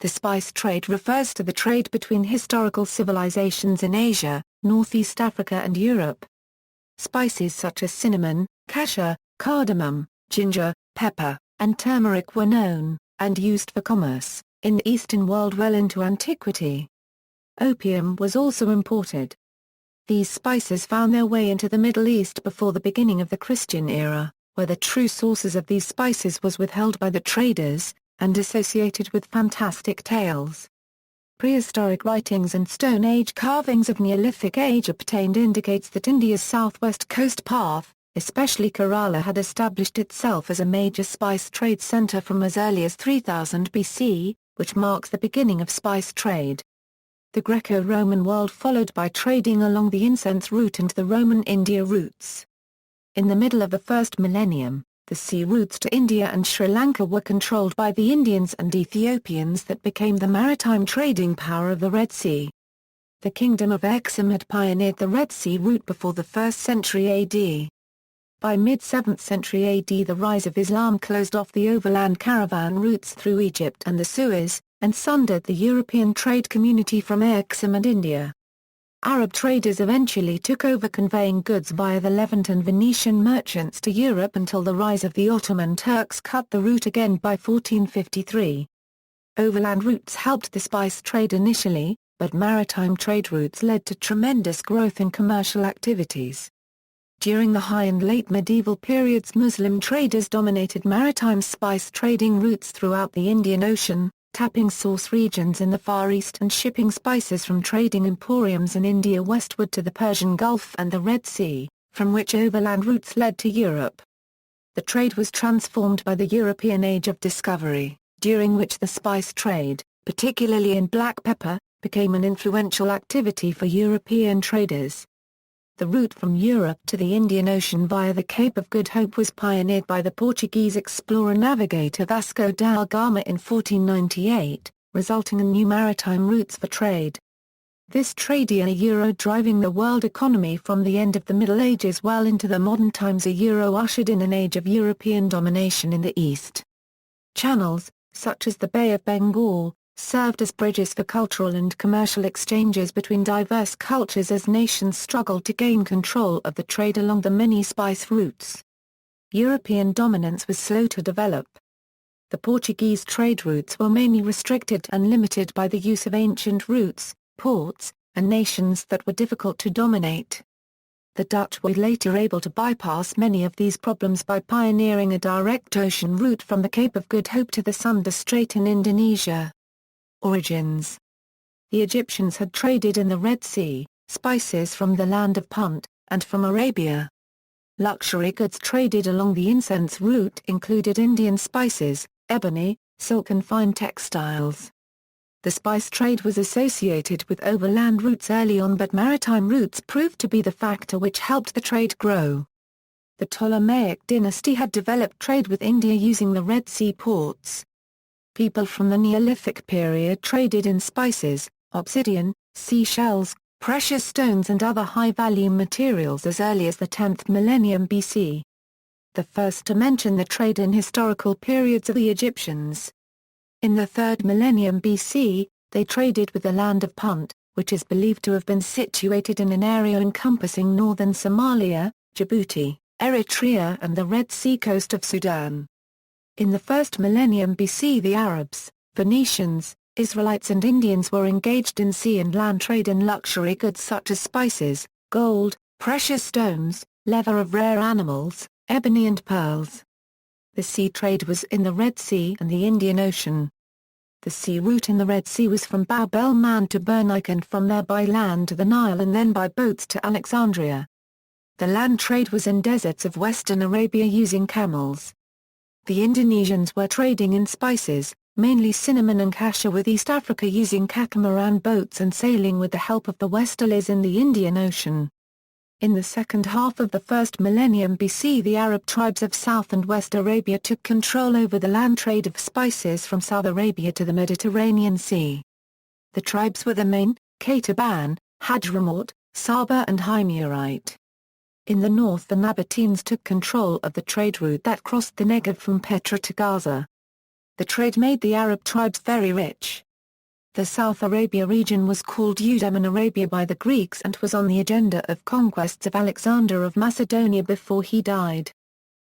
The spice trade refers to the trade between historical civilizations in Asia, Northeast Africa and Europe. Spices such as cinnamon, cassia, cardamom, ginger, pepper, and turmeric were known, and used for commerce, in the Eastern world well into antiquity. Opium was also imported. These spices found their way into the Middle East before the beginning of the Christian era, where the true sources of these spices was withheld by the traders, and associated with fantastic tales. Prehistoric writings and Stone Age carvings of Neolithic age obtained indicates that India's southwest coast path, especially Kerala, had established itself as a major spice trade center from as early as 3000 BC, which marks the beginning of spice trade. The Greco-Roman world followed by trading along the Incense route and the Roman India routes. In the middle of the first millennium, the sea routes to India and Sri Lanka were controlled by the Indians and Ethiopians that became the maritime trading power of the Red Sea. The Kingdom of Axum had pioneered the Red Sea route before the 1st century AD. By mid-7th century AD, the rise of Islam closed off the overland caravan routes through Egypt and the Suez, and sundered the European trade community from Axum and India. Arab traders eventually took over conveying goods via the Levant and Venetian merchants to Europe until the rise of the Ottoman Turks cut the route again by 1453. Overland routes helped the spice trade initially, but maritime trade routes led to tremendous growth in commercial activities. During the High and Late Medieval periods, Muslim traders dominated maritime spice trading routes throughout the Indian Ocean, tapping source regions in the Far East and shipping spices from trading emporiums in India westward to the Persian Gulf and the Red Sea, from which overland routes led to Europe. The trade was transformed by the European Age of Discovery, during which the spice trade, particularly in black pepper, became an influential activity for European traders. The route from Europe to the Indian Ocean via the Cape of Good Hope was pioneered by the Portuguese explorer-navigator Vasco da Gama in 1498, resulting in new maritime routes for trade. This trade driving the world economy from the end of the Middle Ages well into the modern times. Ushered in an age of European domination in the East. Channels, such as the Bay of Bengal, served as bridges for cultural and commercial exchanges between diverse cultures as nations struggled to gain control of the trade along the many spice routes. European dominance was slow to develop. The Portuguese trade routes were mainly restricted and limited by the use of ancient routes, ports, and nations that were difficult to dominate. The Dutch were later able to bypass many of these problems by pioneering a direct ocean route from the Cape of Good Hope to the Sunda Strait in Indonesia. Origins. The Egyptians had traded in the Red Sea, spices from the land of Punt, and from Arabia. Luxury goods traded along the Incense route included Indian spices, ebony, silk and fine textiles. The spice trade was associated with overland routes early on, but maritime routes proved to be the factor which helped the trade grow. The Ptolemaic dynasty had developed trade with India using the Red Sea ports. People from the Neolithic period traded in spices, obsidian, seashells, precious stones and other high-value materials as early as the 10th millennium BC. The first to mention the trade in historical periods are the Egyptians. In the 3rd millennium BC, they traded with the land of Punt, which is believed to have been situated in an area encompassing northern Somalia, Djibouti, Eritrea and the Red Sea coast of Sudan. In the 1st millennium BC, the Arabs, Venetians, Israelites and Indians were engaged in sea and land trade in luxury goods such as spices, gold, precious stones, leather of rare animals, ebony and pearls. The sea trade was in the Red Sea and the Indian Ocean. The sea route in the Red Sea was from Bab el-Mandeb to Bernice and from there by land to the Nile and then by boats to Alexandria. The land trade was in deserts of western Arabia using camels. The Indonesians were trading in spices, mainly cinnamon and cassia, with East Africa using catamaran boats and sailing with the help of the westerlies in the Indian Ocean. In the second half of the 1st millennium BC, the Arab tribes of South and West Arabia took control over the land trade of spices from South Arabia to the Mediterranean Sea. The tribes were the Main, Taprobane, Hadramaut, Saba and Himyarite. In the north, the Nabateans took control of the trade route that crossed the Negev from Petra to Gaza. The trade made the Arab tribes very rich, The South Arabia region was called Eudaman Arabia by the Greeks and was on the agenda of conquests of Alexander of Macedonia before he died.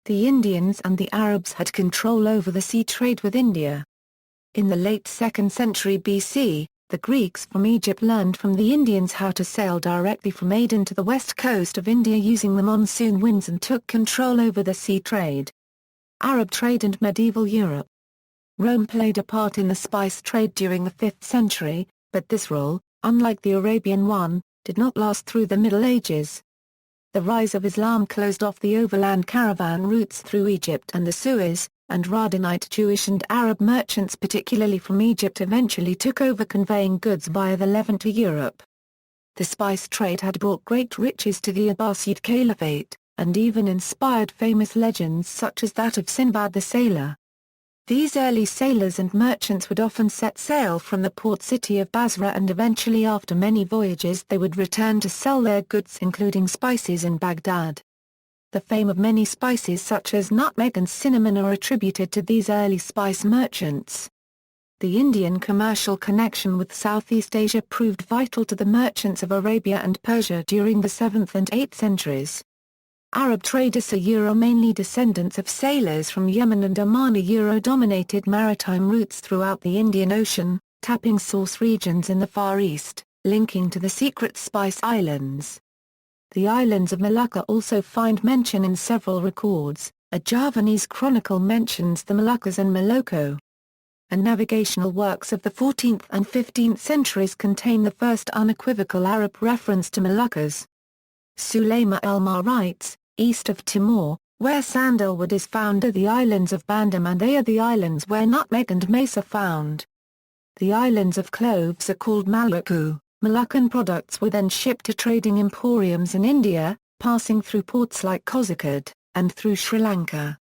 The Indians and the Arabs had control over the sea trade with India. In the late 2nd century BC, the Greeks from Egypt learned from the Indians how to sail directly from Aden to the west coast of India using the monsoon winds and took control over the sea trade. Arab trade and medieval Europe. Rome played a part in the spice trade during the 5th century, but this role, unlike the Arabian one, did not last through the Middle Ages. The rise of Islam closed off the overland caravan routes through Egypt and the Suez, and Radhanite Jewish and Arab merchants particularly from Egypt eventually took over conveying goods via the Levant to Europe. The spice trade had brought great riches to the Abbasid Caliphate, and even inspired famous legends such as that of Sinbad the Sailor. These early sailors and merchants would often set sail from the port city of Basra and eventually after many voyages they would return to sell their goods including spices in Baghdad. The fame of many spices such as nutmeg and cinnamon are attributed to these early spice merchants. The Indian commercial connection with Southeast Asia proved vital to the merchants of Arabia and Persia during the 7th and 8th centuries. Arab traders are mainly descendants of sailors from Yemen and Oman. Dominated maritime routes throughout the Indian Ocean, tapping source regions in the Far East, linking to the secret Spice Islands. The islands of Malacca also find mention in several records. A Javanese chronicle mentions the Moluccas and Maloko. And navigational works of the 14th and 15th centuries contain the first unequivocal Arab reference to Moluccas. Sulayma el-Mar writes, east of Timor, where sandalwood is found are the islands of Bandam and they are the islands where nutmeg and mace are found. The islands of cloves are called Maluku. Moluccan products were then shipped to trading emporiums in India, passing through ports like Kozhikode, and through Sri Lanka.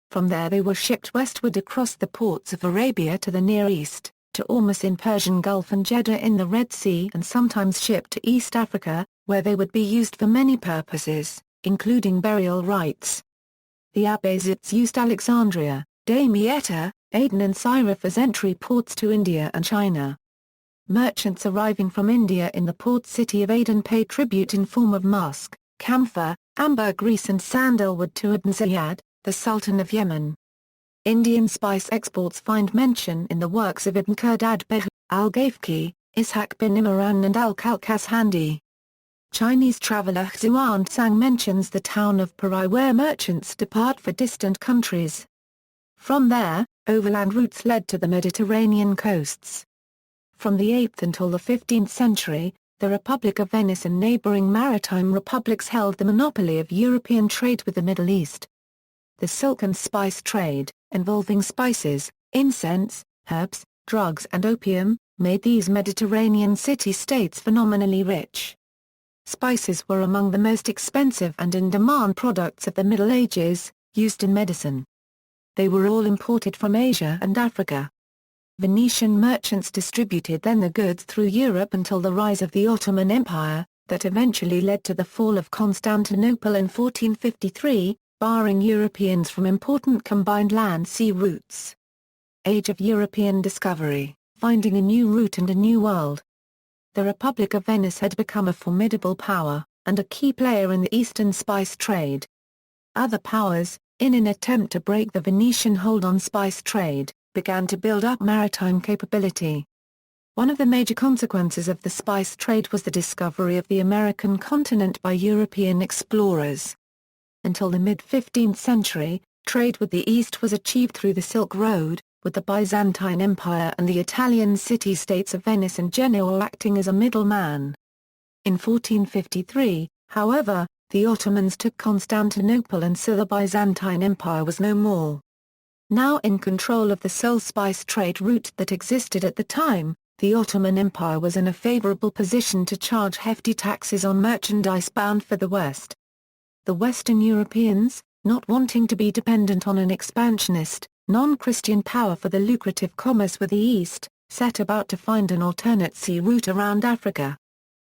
From there they were shipped westward across the ports of Arabia to the Near East, to Ormus in Persian Gulf and Jeddah in the Red Sea and sometimes shipped to East Africa, where they would be used for many purposes, including burial rites. The Abbasids used Alexandria, Damietta, Aden and Syrup as entry ports to India and China. Merchants arriving from India in the port city of Aden paid tribute in form of musk, camphor, ambergris and sandalwood to Ibn Ziyad, the Sultan of Yemen. Indian spice exports find mention in the works of Ibn Qurdad Behu, al-Gafqi, Ishaq bin Imran and al-Kalkhashandi. Chinese traveller Xuanzang mentions the town of Parai where merchants depart for distant countries. From there, overland routes led to the Mediterranean coasts. From the 8th until the 15th century, the Republic of Venice and neighboring maritime republics held the monopoly of European trade with the Middle East. The silk and spice trade, involving spices, incense, herbs, drugs and opium, made these Mediterranean city-states phenomenally rich. Spices were among the most expensive and in-demand products of the Middle Ages, used in medicine. They were all imported from Asia and Africa. Venetian merchants distributed then the goods through Europe until the rise of the Ottoman Empire, that eventually led to the fall of Constantinople in 1453, barring Europeans from important combined land-sea routes. Age of European discovery, finding a new route and a new world. The Republic of Venice had become a formidable power, and a key player in the Eastern spice trade. Other powers, in an attempt to break the Venetian hold on spice trade, began to build up maritime capability. One of the major consequences of the spice trade was the discovery of the American continent by European explorers. Until the mid-15th century, trade with the East was achieved through the Silk Road, with the Byzantine Empire and the Italian city-states of Venice and Genoa acting as a middleman. In 1453, however, the Ottomans took Constantinople and so the Byzantine Empire was no more. Now in control of the sole spice trade route that existed at the time, the Ottoman Empire was in a favorable position to charge hefty taxes on merchandise bound for the West. The Western Europeans, not wanting to be dependent on an expansionist, non-Christian power for the lucrative commerce with the East, set about to find an alternate sea route around Africa.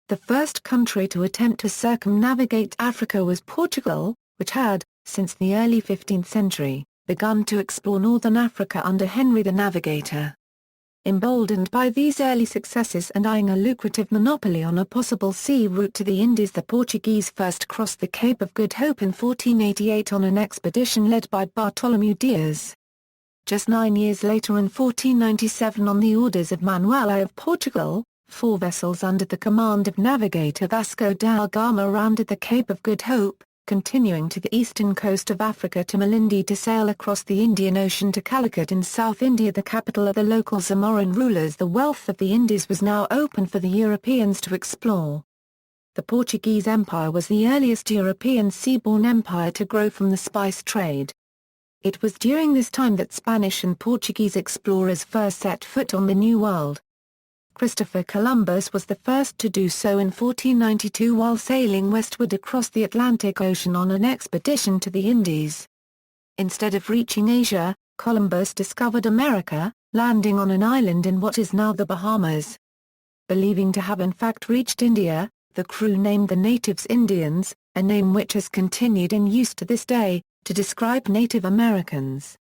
The first country to attempt to circumnavigate Africa was Portugal, which had, since the early 15th century, begun to explore northern Africa under Henry the Navigator. Emboldened by these early successes and eyeing a lucrative monopoly on a possible sea route to the Indies, the Portuguese first crossed the Cape of Good Hope in 1488 on an expedition led by Bartholomew Dias. Just 9 years later in 1497, on the orders of Manuel I of Portugal, 4 vessels under the command of navigator Vasco da Gama rounded the Cape of Good Hope, continuing to the eastern coast of Africa to Malindi to sail across the Indian Ocean to Calicut in South India, the capital of the local Zamorin rulers. The wealth of the Indies was now open for the Europeans to explore. The Portuguese Empire was the earliest European seaborne empire to grow from the spice trade. It was during this time that Spanish and Portuguese explorers first set foot on the New World. Christopher Columbus was the first to do so in 1492 while sailing westward across the Atlantic Ocean on an expedition to the Indies. Instead of reaching Asia, Columbus discovered America, landing on an island in what is now the Bahamas. Believing to have in fact reached India, the crew named the natives Indians, a name which has continued in use to this day, to describe Native Americans.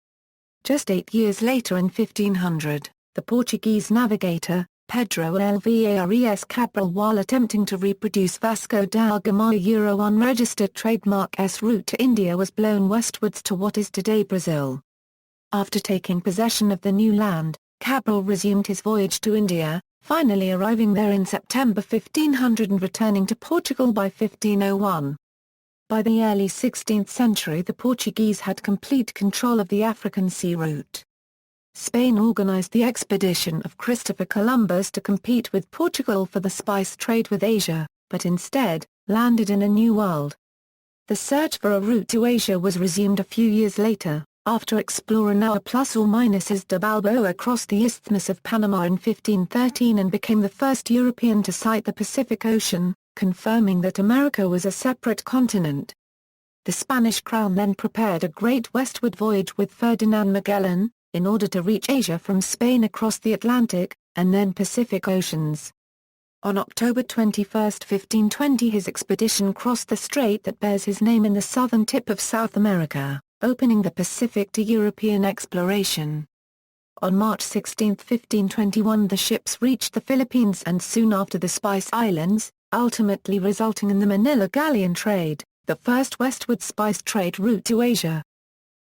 Just 8 years later in 1500, the Portuguese navigator, Pedro Alvares Cabral, while attempting to reproduce Vasco da Gama's unregistered trademark S route to India, was blown westwards to what is today Brazil. After taking possession of the new land, Cabral resumed his voyage to India, finally arriving there in September 1500 and returning to Portugal by 1501. By the early 16th century, the Portuguese had complete control of the African sea route. Spain organized the expedition of Christopher Columbus to compete with Portugal for the spice trade with Asia, but instead, landed in a new world. The search for a route to Asia was resumed a few years later, after explorer Noah ± de Balboa crossed the Isthmus of Panama in 1513 and became the first European to sight the Pacific Ocean, confirming that America was a separate continent. The Spanish crown then prepared a great westward voyage with Ferdinand Magellan, in order to reach Asia from Spain across the Atlantic, and then Pacific Oceans. On October 21, 1520, his expedition crossed the strait that bears his name in the southern tip of South America, opening the Pacific to European exploration. On March 16, 1521, the ships reached the Philippines and soon after the Spice Islands, ultimately resulting in the Manila Galleon trade, the first westward spice trade route to Asia.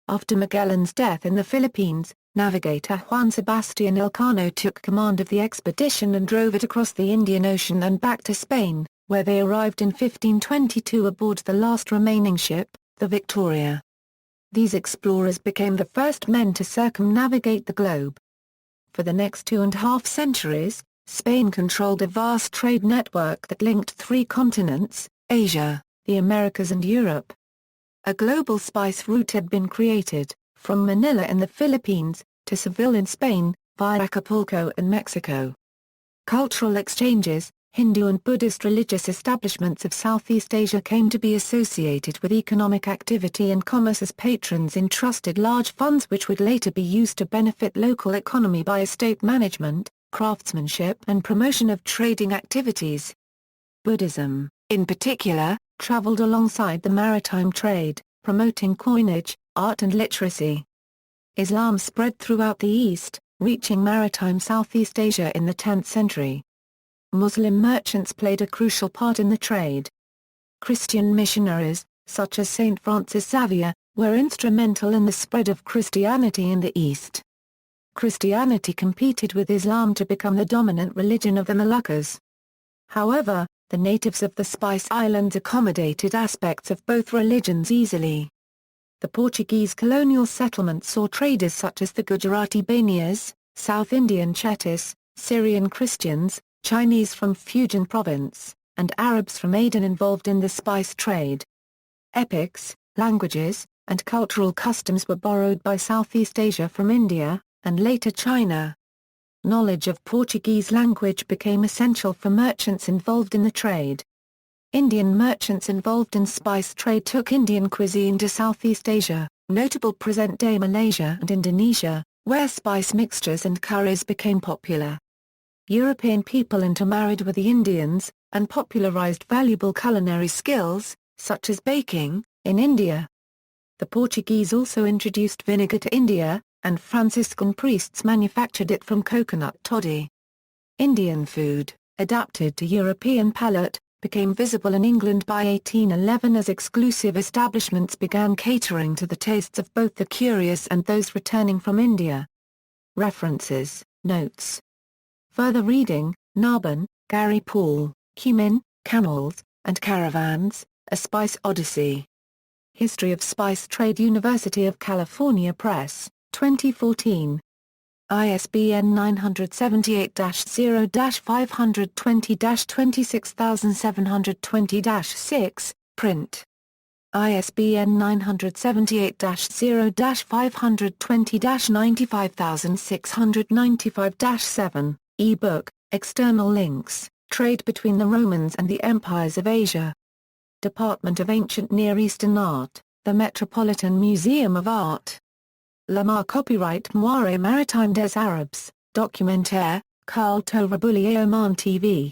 After Magellan's death in the Philippines, navigator Juan Sebastián Elcano took command of the expedition and drove it across the Indian Ocean and back to Spain, where they arrived in 1522 aboard the last remaining ship, the Victoria. These explorers became the first men to circumnavigate the globe. For the next 2.5 centuries, Spain controlled a vast trade network that linked 3 continents, Asia, the Americas and Europe. A global spice route had been created, from Manila in the Philippines, to Seville in Spain, via Acapulco in Mexico. Cultural exchanges, Hindu and Buddhist religious establishments of Southeast Asia came to be associated with economic activity and commerce as patrons entrusted large funds which would later be used to benefit local economy by estate management, craftsmanship and promotion of trading activities. Buddhism, in particular, traveled alongside the maritime trade, promoting coinage, art and literacy. Islam spread throughout the East, reaching maritime Southeast Asia in the 10th century. Muslim merchants played a crucial part in the trade. Christian missionaries, such as Saint Francis Xavier, were instrumental in the spread of Christianity in the East. Christianity competed with Islam to become the dominant religion of the Moluccas. However, the natives of the Spice Islands accommodated aspects of both religions easily. The Portuguese colonial settlement saw traders such as the Gujarati Banias, South Indian Chettis, Syrian Christians, Chinese from Fujian province, and Arabs from Aden involved in the spice trade. Epics, languages, and cultural customs were borrowed by Southeast Asia from India, and later China. Knowledge of Portuguese language became essential for merchants involved in the trade. Indian merchants involved in spice trade took Indian cuisine to Southeast Asia, notable present-day Malaysia and Indonesia, where spice mixtures and curries became popular. European people intermarried with the Indians, and popularized valuable culinary skills, such as baking, in India. The Portuguese also introduced vinegar to India, and Franciscan priests manufactured it from coconut toddy. Indian food, adapted to European palate, became visible in England by 1811 as exclusive establishments began catering to the tastes of both the curious and those returning from India. References, notes. Further reading, Narbonne, Gary Paul, Cumin, Camels, and Caravans, A Spice Odyssey. History of Spice Trade, University of California Press, 2014. ISBN 978-0-520-26720-6, print. ISBN 978-0-520-95695-7, e-book, external links, Trade between the Romans and the Empires of Asia. Department of Ancient Near Eastern Art, The Metropolitan Museum of Art. Lamar Copyright Moire Maritime des Arabes, Documentaire, Carl Torabouli Oman TV.